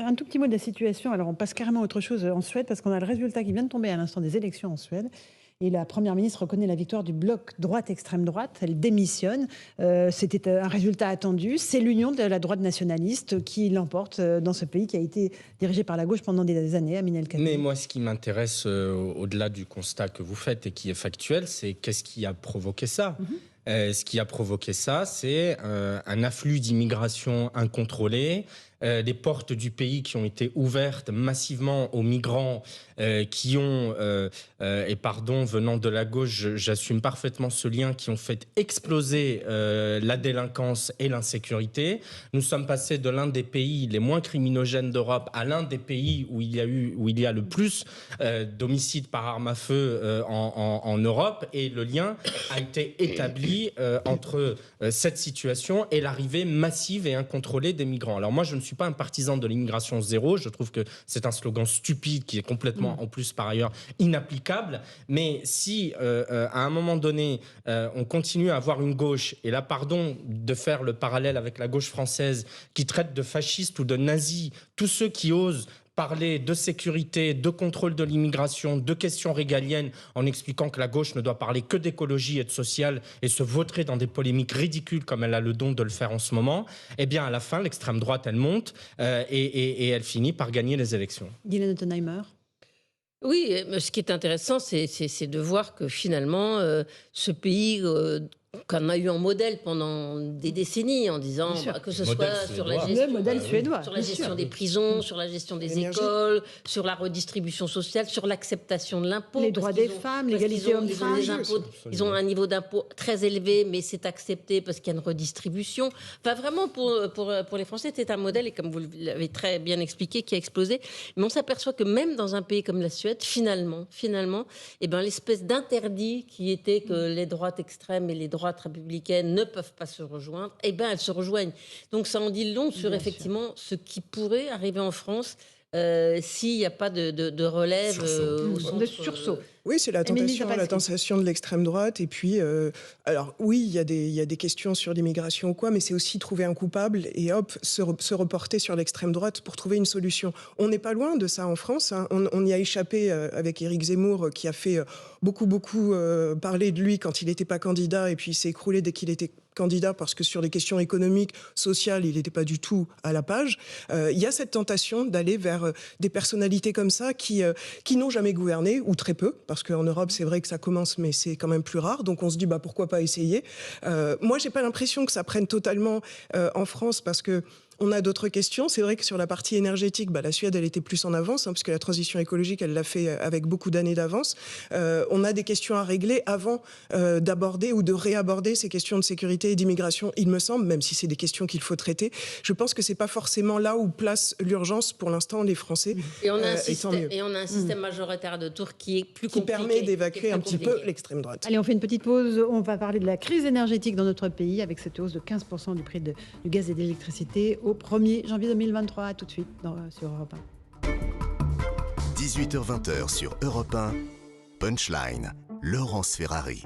un tout petit mot de la situation. Alors, on passe carrément à autre chose en Suède parce qu'on a le résultat qui vient de tomber à l'instant des élections en Suède. Et la première ministre reconnaît la victoire du bloc droite-extrême droite. Elle démissionne. C'était un résultat attendu. C'est l'union de la droite nationaliste qui l'emporte dans ce pays qui a été dirigé par la gauche pendant des années, Amine El Khatami. Mais moi, ce qui m'intéresse, au-delà du constat que vous faites et qui est factuel, c'est qu'est-ce qui a provoqué ça ? Ce qui a provoqué ça, c'est un afflux d'immigration incontrôlée, des portes du pays qui ont été ouvertes massivement aux migrants qui ont, et pardon, venant de la gauche, j'assume parfaitement ce lien, qui ont fait exploser la délinquance et l'insécurité. Nous sommes passés de l'un des pays les moins criminogènes d'Europe à l'un des pays où il y a le plus d'homicides par arme à feu en Europe, et le lien a été établi entre cette situation et l'arrivée massive et incontrôlée des migrants. Alors moi, je ne suis pas un partisan de l'immigration zéro, je trouve que c'est un slogan stupide qui est complètement, en plus par ailleurs, inapplicable, mais si à un moment donné, on continue à avoir une gauche, et là, pardon de faire le parallèle avec la gauche française, qui traite de fascistes ou de nazis tous ceux qui osent parler de sécurité, de contrôle de l'immigration, de questions régaliennes, en expliquant que la gauche ne doit parler que d'écologie et de social et se vautrer dans des polémiques ridicules comme elle a le don de le faire en ce moment, eh bien à la fin, l'extrême droite, elle monte et elle finit par gagner les élections. Dylan Ottenheimer. Oui, mais ce qui est intéressant, c'est de voir que finalement, ce pays qu'on a eu en modèle pendant des décennies, en disant que ce soit sur la gestion, modèle suédois, sur la gestion des prisons, sur la gestion des écoles, sur la redistribution sociale, sur l'acceptation de l'impôt. Les droits des femmes, l'égalité homme-femme. Ils ont un niveau d'impôt très élevé, mais c'est accepté parce qu'il y a une redistribution. Enfin, vraiment, pour les Français, c'était un modèle, et comme vous l'avez très bien expliqué, qui a explosé. Mais on s'aperçoit que même dans un pays comme la Suède, finalement, eh ben, l'espèce d'interdit qui était que les droites extrêmes et les droites républicaines ne peuvent pas se rejoindre, eh ben, elles se rejoignent. Donc ça en dit long sur effectivement ce qui pourrait arriver en France s'il n'y a pas de relève au centre, de sursaut. Oui, c'est la tentation de l'extrême droite. Et puis, alors oui, il y a des questions sur l'immigration ou quoi, mais c'est aussi trouver un coupable et hop, se reporter sur l'extrême droite pour trouver une solution. On n'est pas loin de ça en France. Hein. On y a échappé avec Éric Zemmour, qui a fait beaucoup parler de lui quand il n'était pas candidat, et puis il s'est écroulé dès qu'il était candidat, parce que sur les questions économiques, sociales, il n'était pas du tout à la page. Il y a cette tentation d'aller vers des personnalités comme ça qui n'ont jamais gouverné, ou très peu, parce qu'en Europe, c'est vrai que ça commence, mais c'est quand même plus rare. Donc on se dit, pourquoi pas essayer. Moi, j'ai pas l'impression que ça prenne totalement en France, parce que on a d'autres questions. C'est vrai que sur la partie énergétique, la Suède, elle était plus en avance, puisque la transition écologique, elle l'a fait avec beaucoup d'années d'avance. On a des questions à régler avant d'aborder ou de réaborder ces questions de sécurité et d'immigration, il me semble, même si c'est des questions qu'il faut traiter. Je pense que c'est pas forcément là où place l'urgence pour l'instant les Français. Et on a un système majoritaire de tour qui est plus compliqué. Qui permet d'évacuer un petit peu l'extrême droite. Allez, on fait une petite pause. On va parler de la crise énergétique dans notre pays, avec cette hausse de 15% du prix du gaz et de l'électricité au 1er janvier 2023. À tout de suite sur Europe 1. 18h-20h sur Europe 1, Punchline, Laurence Ferrari.